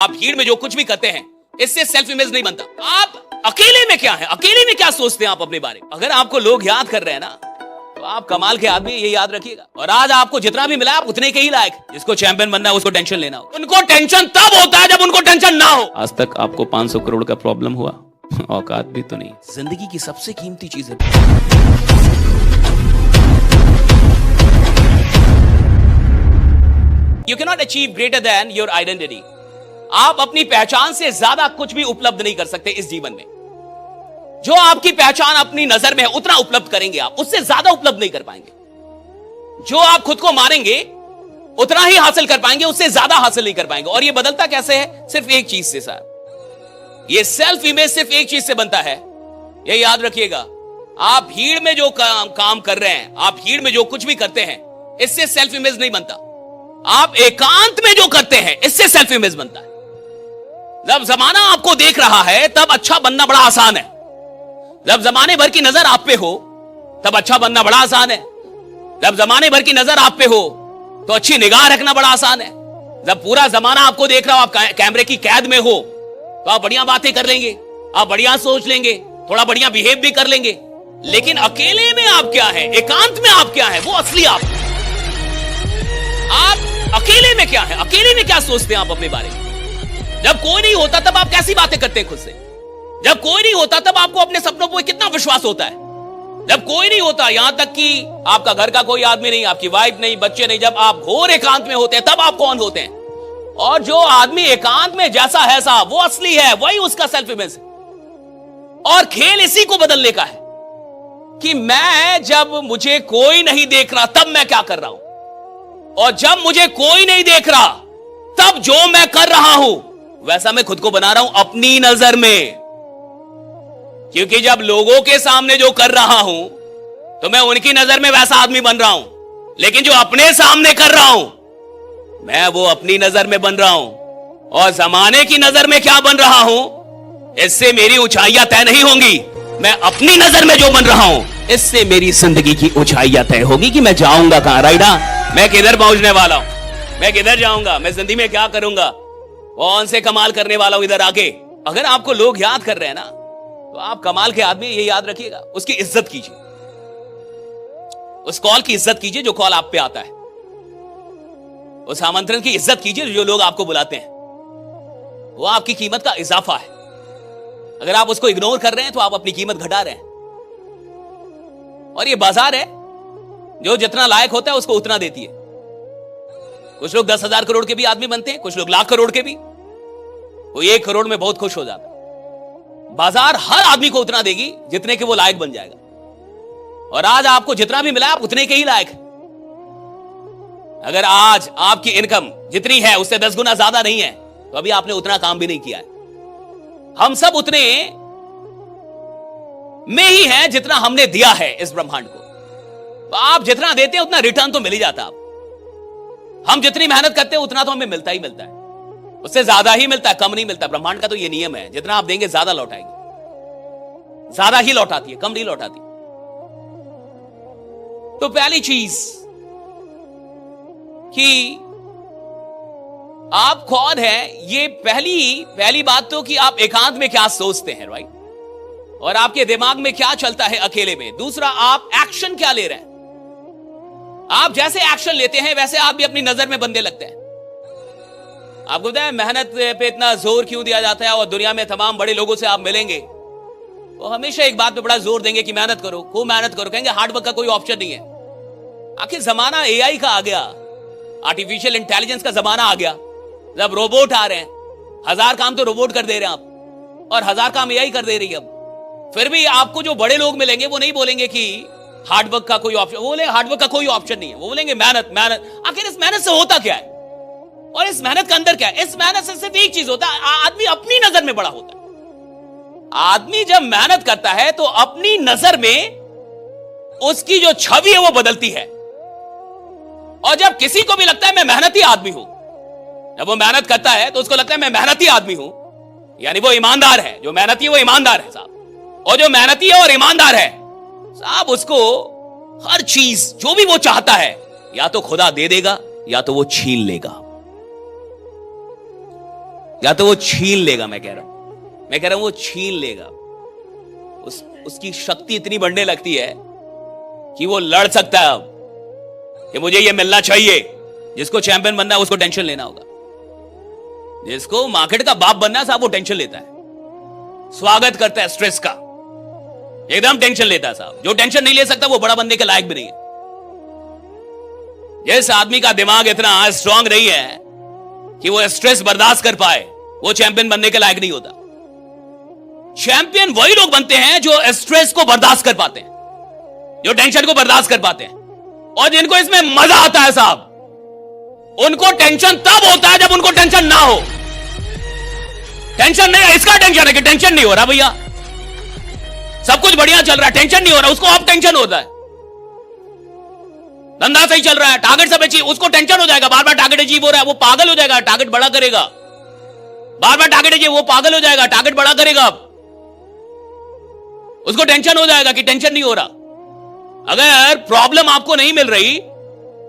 आप भीड़ में जो कुछ भी करते हैं इससे सेल्फ इमेज नहीं बनता। आप अकेले में क्या है, अकेले में क्या सोचते हैं आप अपने बारे में। अगर आपको लोग याद कर रहे हैं ना तो आप कमाल के आदमी, ये याद रखिएगा। और आज आपको जितना भी मिला आप उतने के ही लायक। जिसको चैंपियन बनना है उसको टेंशन लेना हो। उनको टेंशन तब होता है जब उनको टेंशन ना हो। आज तक आपको 500 करोड़ का प्रॉब्लम हुआ? औकात भी तो नहीं। जिंदगी की सबसे कीमती चीज है You cannot achieve greater than your identity. आप अपनी पहचान से ज्यादा कुछ भी उपलब्ध नहीं कर सकते इस जीवन में। जो आपकी पहचान अपनी नजर में है उतना उपलब्ध करेंगे आप, उससे ज्यादा उपलब्ध नहीं कर पाएंगे। जो आप खुद को मारेंगे उतना ही हासिल कर पाएंगे, उससे ज्यादा हासिल नहीं कर पाएंगे। और ये बदलता कैसे है? सिर्फ एक चीज से साहब। ये सेल्फ इमेज सिर्फ एक चीज से बनता है, ये याद रखिएगा। आप भीड़ में जो काम कर रहे हैं, आप भीड़ में जो कुछ भी करते हैं, इससे सेल्फ इमेज नहीं बनता। आप एकांत में जो करते हैं इससे सेल्फ इमेज बनता है। जब जमाना आपको देख रहा है तब अच्छा बनना बड़ा आसान है। जब जमाने भर की नजर आप पे हो तब अच्छा बनना बड़ा आसान है। जब जमाने भर की नजर आप पे हो तो अच्छी निगाह रखना बड़ा आसान है। जब पूरा जमाना आपको देख रहा हो, आप कैमरे की कैद में हो, तो आप बढ़िया बातें कर लेंगे, आप बढ़िया सोच लेंगे, थोड़ा बढ़िया बिहेव भी कर लेंगे। लेकिन अकेले में आप क्या है, एकांत में आप क्या है, वो असली आप अकेले में क्या है, अकेले में क्या सोचते हैं आप अपने बारे में। जब कोई नहीं होता तब आप कैसी बातें करते हैं खुद से। जब कोई नहीं होता तब आपको अपने सपनों पर कितना विश्वास होता है। जब कोई नहीं होता, यहां तक कि आपका घर का कोई आदमी नहीं, आपकी वाइफ नहीं, बच्चे नहीं, जब आप घोर एकांत में होते हैं तब आप कौन होते हैं। और जो आदमी एकांत में जैसा है साहब वो असली है, वही उसका सेल्फ इमेज है। और खेल इसी को बदलने का है कि मैं जब मुझे कोई नहीं देख रहा तब मैं क्या कर रहा हूं, और जब मुझे कोई नहीं देख रहा तब जो मैं कर रहा हूं वैसा मैं खुद को बना रहा हूं अपनी नजर में। क्योंकि जब लोगों के सामने जो कर रहा हूं तो मैं उनकी नजर में वैसा आदमी बन रहा हूं, लेकिन जो अपने सामने कर रहा हूं मैं वो अपनी नजर में बन रहा हूं। और जमाने की नजर में क्या बन रहा हूं, इससे मेरी ऊंचाइयां तय नहीं होंगी। मैं अपनी नजर में जो बन रहा हूं इससे मेरी जिंदगी की ऊंचाइयां तय होगी कि मैं जाऊंगा कहां। राइडा, मैं किधर पहुंचने वाला हूं, मैं किधर जाऊंगा, मैं जिंदगी में क्या करूंगा, कौन से कमाल करने वाला हूं इधर आगे। अगर आपको लोग याद कर रहे हैं ना तो आप कमाल के आदमी, ये याद रखिएगा। उसकी इज्जत कीजिए, उस कॉल की इज्जत कीजिए जो कॉल आप पे आता है। उस आमंत्रण की इज्जत कीजिए जो लोग आपको बुलाते हैं। वो आपकी कीमत का इजाफा है। अगर आप उसको इग्नोर कर रहे हैं तो आप अपनी कीमत घटा रहे हैं। और ये बाजार है, जो जितना लायक होता है उसको उतना देती है। कुछ लोग 10,000 करोड़ के भी आदमी बनते हैं, कुछ लोग लाख करोड़ के भी। कोई 1 करोड़ में बहुत खुश हो जाता है। बाजार हर आदमी को उतना देगी जितने के वो लायक बन जाएगा। और आज आपको जितना भी मिला आप उतने के ही लायक है। अगर आज आपकी इनकम जितनी है उससे 10 गुना ज्यादा नहीं है तो अभी आपने उतना काम भी नहीं किया है। हम सब उतने में ही हैं जितना हमने दिया है इस ब्रह्मांड को। तो आप जितना देते हैं उतना रिटर्न तो मिल ही जाता है। हम जितनी मेहनत करते हैं उतना तो हमें मिलता ही मिलता है, उससे ज्यादा ही मिलता है, कम नहीं मिलता। ब्रह्मांड का तो ये नियम है, जितना आप देंगे ज्यादा लौटाएंगे, ज्यादा ही लौटाती है, कम नहीं लौटाती। तो पहली चीज कि आप कौन है, ये पहली बात तो कि आप एकांत में क्या सोचते हैं, राइट, और आपके दिमाग में क्या चलता है अकेले में। दूसरा, आप एक्शन क्या ले रहे हैं। आप जैसे एक्शन लेते हैं वैसे आप भी अपनी नजर में बनने लगते हैं। आपको पता है मेहनत पे इतना जोर क्यों दिया जाता है, और दुनिया में तमाम बड़े लोगों से आप मिलेंगे वो हमेशा एक बात पे बड़ा जोर देंगे कि मेहनत करो, खूब मेहनत करो, कहेंगे हार्डवर्क का कोई ऑप्शन नहीं है। आखिर जमाना एआई का आ गया, आर्टिफिशियल इंटेलिजेंस का जमाना आ गया। जब रोबोट आ रहे हैं, 1000 काम तो रोबोट कर दे रहे हैं आप, और 1000 काम एआई कर दे रही है। अब फिर भी आपको जो बड़े लोग मिलेंगे वो नहीं बोलेंगे कि हार्डवर्क का कोई ऑप्शन, वो बोले हार्डवर्क का कोई ऑप्शन नहीं है, वो बोलेंगे मेहनत मेहनत। आखिर इस मेहनत से होता क्या है, और इस मेहनत का अंदर क्या है? इस मेहनत से सिर्फ एक चीज होता है, आदमी अपनी नजर में बड़ा होता है। आदमी जब मेहनत करता है तो अपनी नजर में उसकी जो छवि है वो बदलती है। और जब किसी को भी लगता है मैं मेहनती आदमी हूं, जब वो मेहनत करता है तो उसको लगता है मैं मेहनती आदमी हूं, यानी वो ईमानदार है। जो मेहनती है वो ईमानदार है साहब। और जो मेहनती है और ईमानदार है साहब, उसको हर चीज जो भी वो चाहता है या तो खुदा दे देगा या तो वो छीन लेगा। या तो वो छीन लेगा। मैं कह रहा हूं वो छीन लेगा। उसकी शक्ति इतनी बढ़ने लगती है कि वो लड़ सकता है अब कि मुझे ये मिलना चाहिए। जिसको चैंपियन बनना है उसको टेंशन लेना होगा। जिसको मार्केट का बाप बनना है साहब, वो टेंशन लेता है, स्वागत करता है स्ट्रेस का, एकदम टेंशन लेता है साहब। जो टेंशन नहीं ले सकता वो बड़ा बनने के लायक भी नहीं है। जिस आदमी का दिमाग इतना स्ट्रांग नहीं है कि वो स्ट्रेस बर्दाश्त कर पाए, वो चैंपियन बनने के लायक नहीं होता। चैंपियन वही लोग बनते हैं जो स्ट्रेस को बर्दाश्त कर पाते हैं, जो टेंशन को बर्दाश्त कर पाते हैं, और जिनको इसमें मजा आता है साहब। उनको टेंशन तब होता है जब उनको टेंशन ना हो। टेंशन नहीं है, इसका टेंशन है कि टेंशन नहीं हो रहा भैया, सब कुछ बढ़िया चल रहा है, टेंशन नहीं हो रहा, उसको अब टेंशन होता है। धंधा सही चल रहा है, टारगेट सब अचीव, उसको टेंशन हो जाएगा, बार बार टारगेट अचीव हो रहा है, वो पागल हो जाएगा, टारगेट बड़ा करेगा। बार बार टारगेट अचीव, वो पागल हो जाएगा, टारगेट बड़ा करेगा। उसको टेंशन हो जाएगा कि टेंशन नहीं हो रहा। अगर प्रॉब्लम आपको नहीं मिल रही,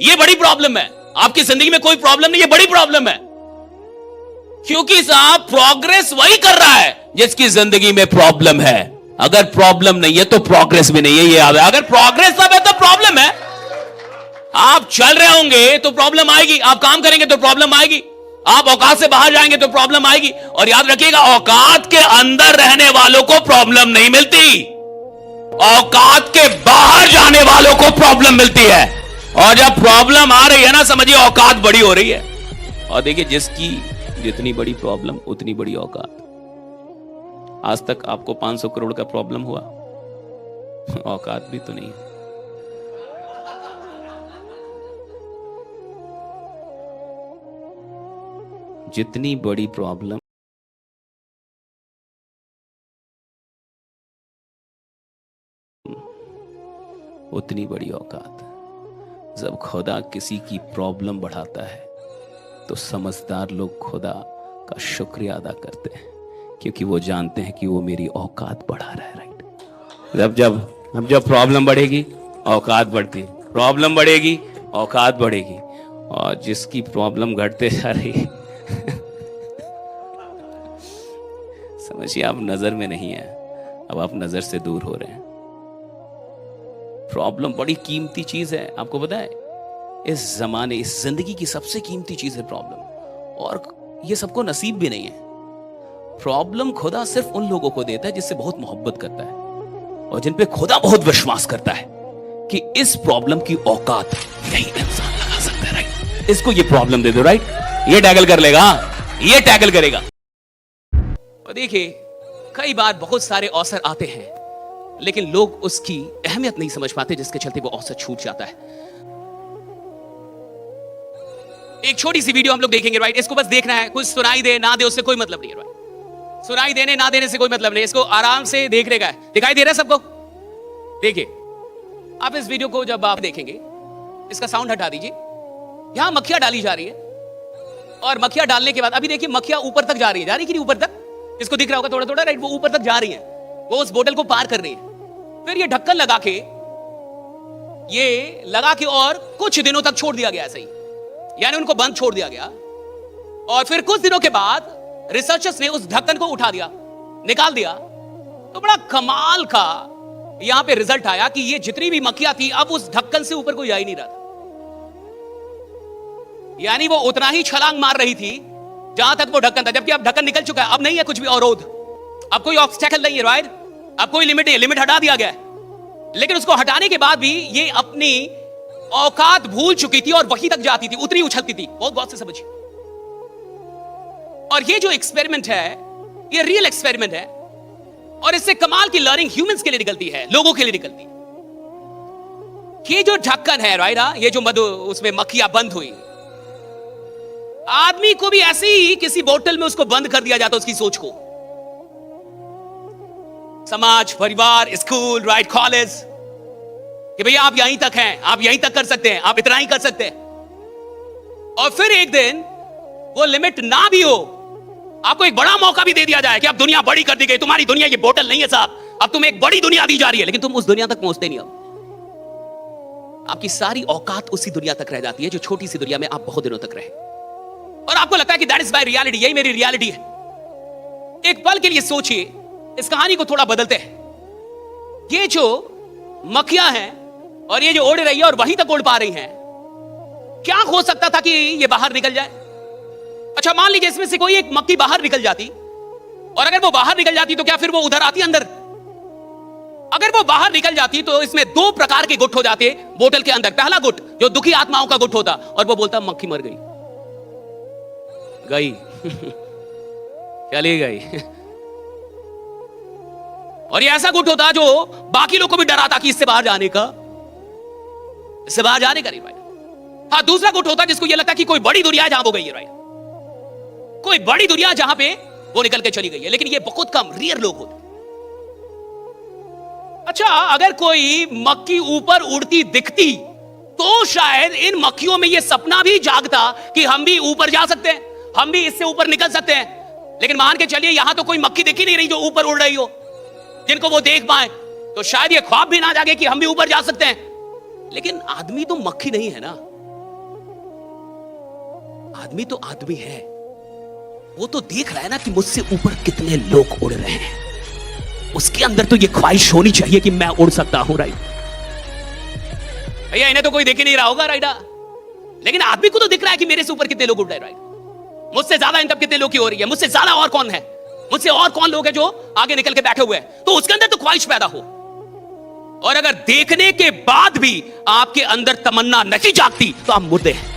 ये बड़ी प्रॉब्लम है। आपकी जिंदगी में कोई प्रॉब्लम नहीं, ये बड़ी प्रॉब्लम है। क्योंकि साहब प्रोग्रेस वही कर रहा है जिसकी जिंदगी में प्रॉब्लम है। अगर प्रॉब्लम नहीं है तो प्रोग्रेस भी नहीं है, ये याद है। अगर प्रोग्रेस सब है तो प्रॉब्लम है। आप चल रहे होंगे तो प्रॉब्लम आएगी, आप काम करेंगे तो प्रॉब्लम आएगी, आप औकात से बाहर जाएंगे तो प्रॉब्लम आएगी। और याद रखिएगा, औकात के अंदर रहने वालों को प्रॉब्लम नहीं मिलती, औकात के बाहर जाने वालों को प्रॉब्लम मिलती है। और जब प्रॉब्लम आ रही है ना, समझिए औकात बड़ी हो रही है। और देखिए, जिसकी जितनी बड़ी प्रॉब्लम उतनी बड़ी औकात। आज तक आपको 500 करोड़ का प्रॉब्लम हुआ, औकात भी तो नहीं है। जितनी बड़ी प्रॉब्लम उतनी बड़ी औकात। जब खुदा किसी की प्रॉब्लम बढ़ाता है तो समझदार लोग खुदा का शुक्रिया अदा करते हैं, क्योंकि वो जानते हैं कि वो मेरी औकात बढ़ा रहा है। राइट। जब प्रॉब्लम बढ़ेगी औकात बढ़ती, प्रॉब्लम बढ़ेगी औकात बढ़ेगी। और जिसकी प्रॉब्लम घटते जा रही है समझिए आप नजर में नहीं है, अब आप नजर से दूर हो रहे हैं। प्रॉब्लम बड़ी कीमती चीज है, आपको पता है। इस जमाने, इस जिंदगी की सबसे कीमती चीज है प्रॉब्लम, और ये सबको नसीब भी नहीं है। प्रॉब्लम खुदा सिर्फ उन लोगों को देता है जिससे बहुत मोहब्बत करता है, और जिन पे खुदा बहुत विश्वास करता है कि इस प्रॉब्लम की औकात यही इंसान लगा सकता है। राइट। इसको ये प्रॉब्लम दे दो, राइट, ये टैकल कर लेगा, ये टैकल करेगा। और देखिए, कई बार बहुत अवसर अवसर आते हैं, लेकिन लोग उसकी अहमियत नहीं समझ पाते, जिसके चलते वो अवसर छूट जाता है। एक छोटी सी वीडियो हम लोग देखेंगे, राइट। इसको बस देखना है, कुछ सुनाई दे ना दे उससे कोई मतलब नहीं है, राइट। सुनाई देने ना देने से कोई मतलब नहीं, इसको आराम से देखने का है। दिखाई दे रहा है सबको? देखिए, आप इस वीडियो को जब आप देखेंगे, इसका साउंड हटा दीजिए। यहां मक्खियां डाली जा रही है, और मक्खियां डालने के बाद अभी देखिए मक्खियां ऊपर तक जा रही है, जा रही कि नहीं ऊपर तक? इसको दिख रहा होगा थोड़ा थोड़ा, राइट। वो ऊपर तक जा रही है, वो उस बोतल को पार कर रही है। फिर ये ढक्कन लगा के और कुछ दिनों तक छोड़ दिया गया ऐसे ही, यानी उनको बंद छोड़ दिया गया। और फिर कुछ दिनों के बाद रिसर्चर्स ने उस ढक्कन को उठा दिया, निकाल दिया। तो बड़ा कमाल का यहां पे रिजल्ट आया कि ये जितनी भी मक्खियां थी, अब उस ढक्कन से ऊपर कोई आ ही नहीं रहा था। यानी वो उतना ही छलांग मार रही थी जहां तक वो ढक्कन था, जबकि अब ढक्कन निकल चुका है। अब नहीं है कुछ भी अवरोध, अब कोई ऑब्स्टेकल नहीं है, राइट। अब कोई लिमिट नहीं है, लिमिट हटा दिया गया है। लेकिन उसको हटाने के बाद भी ये अपनी औकात भूल चुकी थी और वहीं तक जाती थी, उतनी उछलती थी। बहुत गौर से समझिए। और ये जो एक्सपेरिमेंट है, ये रियल एक्सपेरिमेंट है, और इससे कमाल की लर्निंग ह्यूमंस के लिए निकलती है, लोगों के लिए निकलती है। ये जो ढक्कन है, राइट, ये जो मधु उसमें मक्खियां बंद हुई, आदमी को भी ऐसे ही किसी बोतल में उसको बंद कर दिया जाता, उसकी सोच को। समाज, परिवार, स्कूल, राइट, कॉलेज, कि भैया आप यहीं तक हैं, आप यहीं तक कर सकते हैं, आप इतना ही कर सकते हैं। और फिर एक दिन वो लिमिट ना भी हो, आपको एक बड़ा मौका भी दे दिया जाए कि अब दुनिया बड़ी कर दी गई, तुम्हारी दुनिया ये बोतल नहीं है साहब, अब तुम्हें एक बड़ी दुनिया दी जा रही है, लेकिन तुम उस दुनिया तक पहुंचते नहीं। अब आपकी सारी औकात उसी दुनिया तक रह जाती है, जो छोटी सी दुनिया में आप बहुत दिनों तक रहे। और आपको लगता है कि दैट इज माय रियलिटी, यही मेरी रियलिटी है। एक पल के लिए सोचिए, इस कहानी को थोड़ा बदलते हैं। ये जो मक्खियां हैं और ये जो उड़ रही है और वहीं तक उड़ पा रही हैं, क्या हो सकता था कि ये बाहर निकल जाए? अच्छा, मान लीजिए इसमें से कोई एक मक्खी बाहर निकल जाती, और अगर वो बाहर निकल जाती तो क्या फिर वो उधर आती अंदर? अगर वो बाहर निकल जाती तो इसमें दो प्रकार के गुट हो जाते बोतल के अंदर। पहला गुट जो दुखी आत्माओं का गुट होता, और वो बोलता मक्खी मर गई, गई चली गई। और ये ऐसा गुट होता जो बाकी लोग को भी डराता कि इससे बाहर जाने का, इससे बाहर जाने का नहीं, राइट। हाँ, दूसरा गुट होता जिसको ये लगता कि कोई बड़ी दुनिया जहां वो गई है, राइट, कोई बड़ी दुनिया जहां पे वो निकल के चली गई है। लेकिन ये बहुत कम, रेयर लोग होते। अच्छा, अगर कोई मक्खी ऊपर उड़ती दिखती तो शायद इन मक्खियों में यह सपना भी जागता कि हम भी ऊपर जा सकते हैं, हम भी इससे ऊपर निकल सकते हैं। लेकिन मान के चलिए यहां तो कोई मक्खी दिख ही नहीं रही जो ऊपर उड़ रही हो, जिनको वो देख पाए, तो शायद ये ख्वाब भी ना जागे कि हम भी ऊपर जा सकते हैं। लेकिन आदमी तो मक्खी नहीं है ना, आदमी तो आदमी है। वो तो देख रहा है ना कि मुझसे ऊपर कितने लोग उड़ रहे हैं, उसके अंदर तो ये ख्वाहिश होनी चाहिए कि मैं उड़ सकता हूं, राइट। भैया इन्हें तो कोई देख ही नहीं रहा होगा, राइट, लेकिन आदमी को तो दिख रहा है कि मेरे से ऊपर कितने लोग उड़ रहे हैं, राइट। मुझसे ज्यादा इन तब कितने लोग की हो रही है, मुझसे ज्यादा और कौन है, मुझसे और कौन लोग हैं जो आगे निकल के बैठे हुए हैं। तो उसके अंदर तो ख्वाहिश पैदा हो। और अगर देखने के बाद भी आपके अंदर तमन्ना नहीं जागती तो आप मुर्दे हैं।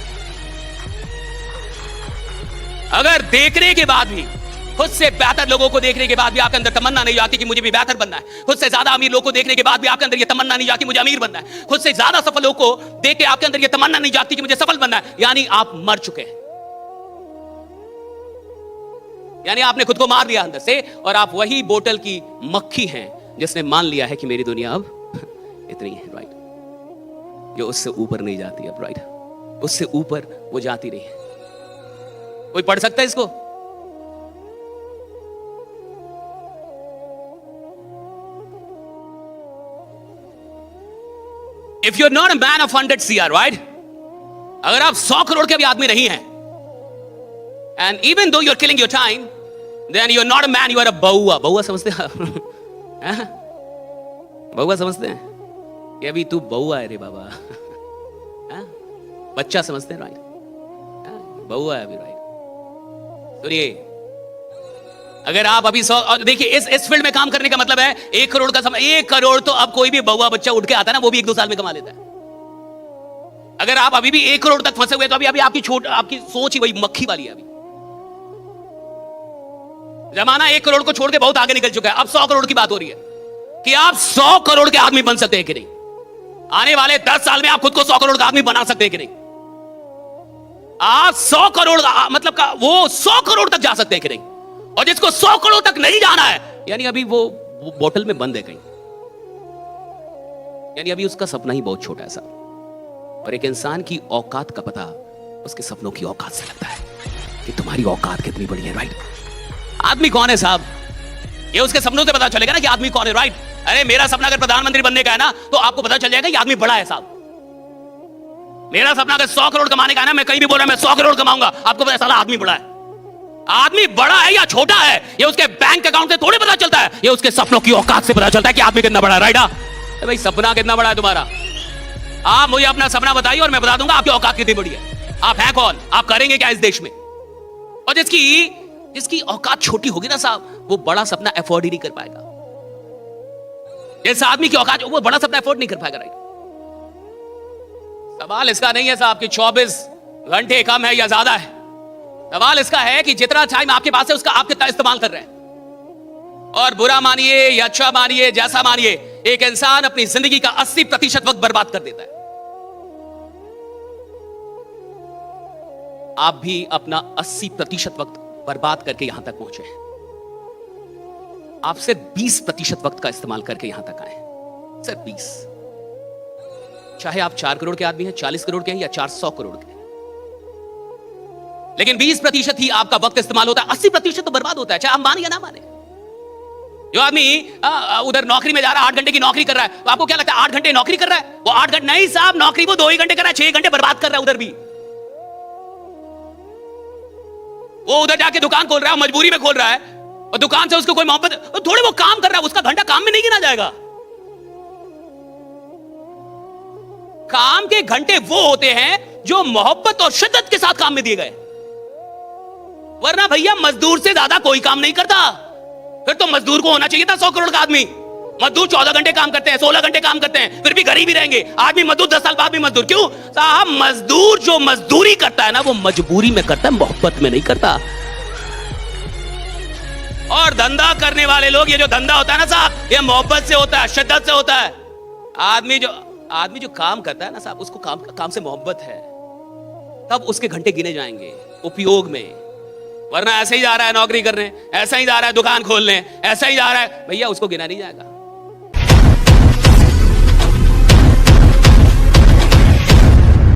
अगर देखने के बाद भी, खुद से बेहतर लोगों को देखने के बाद भी आपके अंदर तमन्ना नहीं जाती कि मुझे भी बेहतर बनना है, खुद से ज्यादा अमीर लोगों को देखने के बाद भी आपके अंदर यह तमन्ना नहीं जाती मुझे अमीर बनना है, खुद से ज्यादा सफल लोगों को देख के आपके अंदर यह तमन्ना नहीं जाती कि मुझे सफल बनना है, यानी आप मर चुके हैं। यानी आपने खुद को मार लिया अंदर से, और आप वही बोतल की मक्खी हैं जिसने मान लिया है कि मेरी दुनिया अब इतनी है, राइट, जो उससे ऊपर नहीं जाती अब, राइट, उससे ऊपर वो जाती नहीं है। कोई पढ़ सकता है इसको? If you're not a man of 100 CR, right? अगर आप 100 करोड़ के भी आदमी नहीं हैं, and even though you're killing your time, then you're not a man, you are a बहुआ। बहुआ समझते हैं? बहुआ समझते हैं कि अभी तू बहुआ है रे बाबा। बच्चा समझते हैं, राइट, बहुआ है अभी, राइट। सुनिए, अगर आप अभी 100, देखिए इस फील्ड में काम करने का मतलब है 1 करोड़ का समय। 1 करोड़ तो अब कोई भी बहुआ बच्चा उठ के आता है ना, वो भी 1-2 साल में कमा लेता है। अगर आप अभी भी 1 करोड़ तक फंसे हुए तो अभी आपकी सोच ही वही मक्खी वाली है। अभी जमाना 1 करोड़ को छोड़ के बहुत आगे निकल चुका है। अब 100 करोड़ की बात हो रही है कि आप 100 करोड़ के आदमी बन सकते हैं कि नहीं। आने वाले 10 साल में आप खुद को 100 करोड़ का आदमी बना सकते हैं कि नहीं। आप 100 करोड़ मतलब का वो 100 करोड़ तक जा सकते हैं कि नहीं। और जिसको 100 करोड़ तक नहीं जाना है, यानी अभी वो बोतल में बंद है कहीं, यानी अभी उसका सपना ही बहुत छोटा है साहब। और एक इंसान की औकात का पता उसके सपनों की औकात से लगता है कि तुम्हारी औकात कितनी बड़ी है, राइट। आदमी कौन है साहब, ये उसके सपनों से पता चलेगा ना कि आदमी कौन है, राइट। अरे मेरा सपना अगर प्रधानमंत्री बनने का है ना, तो आपको पता चल जाएगा कि आदमी बड़ा है साहब। मेरा सपना अगर 100 करोड़ कमाने का है ना, मैं कहीं भी बोल रहा मैं 100 करोड़ कमाऊंगा, आपको पता चला आदमी बड़ा है। आदमी बड़ा है या छोटा है, ये उसके बैंक अकाउंट से थोड़ी पता चलता है, ये उसके सपनों की औकात से पता चलता है कि आदमी कितना बड़ा है, राइट। भाई सपना कितना बड़ा है तुम्हारा, आप मुझे अपना सपना बताइए और मैं बता दूंगा आपकी औकात कितनी बड़ी है। आप हैं कौन, आप करेंगे क्या इस देश में। और जिसकी औकात छोटी होगी ना साहब, वो बड़ा सपना अफोर्ड ही नहीं कर पाएगा। जैसे आदमी की औकात, वो बड़ा सपना अफोर्ड नहीं कर पाएगा, राइट। सवाल इसका नहीं है साहब कि 24 घंटे कम है या ज्यादा है। सवाल इसका है कि जितना टाइम आपके पास है उसका आप कितना इस्तेमाल कर रहे हैं। और बुरा मानिए या अच्छा मानिए, जैसा मानिए, एक इंसान अपनी जिंदगी का 80% वक्त बर्बाद कर देता है। आप भी अपना 80% वक्त बर्बाद करके यहां तक पहुंचे हैं। आप सिर्फ 20% वक्त का इस्तेमाल करके यहां तक आए, सिर्फ 20। चाहे आप 4 करोड़ के आदमी हैं, 40 करोड़ के हैं या 400 करोड़ के, लेकिन 20% ही आपका वक्त इस्तेमाल होता है, 80% तो बर्बाद होता है, चाहे आप माने या ना माने। जो आदमी उधर नौकरी में जा रहा है, 8 घंटे की नौकरी कर रहा है, तो आपको क्या लगता है 8 घंटे नौकरी कर रहा है? वो 8 घंटे नहीं साहब, नौकरी वो 2 ही घंटे कर रहा है, 6 घंटे बर्बाद कर रहा है उधर भी। वो उधर जाके दुकान खोल रहा है, मजबूरी में खोल रहा है, और दुकान से उसको कोई मोहब्बत, थोड़े वो काम कर रहा है, उसका घंटा काम में नहीं गिना जाएगा। काम के घंटे वो होते हैं जो मोहब्बत और शिद्दत के साथ काम में दिए गए, वरना भैया मजदूर से ज्यादा कोई काम नहीं करता। फिर तो मजदूर को होना चाहिए था 100 करोड़ का आदमी। मजदूर 14 घंटे काम करते हैं, 16 घंटे काम करते हैं, फिर भी गरीब ही रहेंगे। आदमी मजदूर 10 साल बाद भी मजदूर क्यों साहब? मजदूर जो मजदूरी करता है ना, वो मजबूरी में करता है, मोहब्बत में नहीं करता। और धंधा करने वाले लोग, ये जो धंधा होता है ना साहब, ये मोहब्बत से होता है, शिद्दत से होता है। आदमी जो काम करता है ना साहब, उसको काम से मोहब्बत है, तब उसके घंटे गिने जाएंगे उपयोग में। वरना ऐसे ही जा रहा है नौकरी करने, ऐसा ही जा रहा है दुकान खोलने, ऐसा ही जा रहा है, भैया उसको गिना नहीं जाएगा।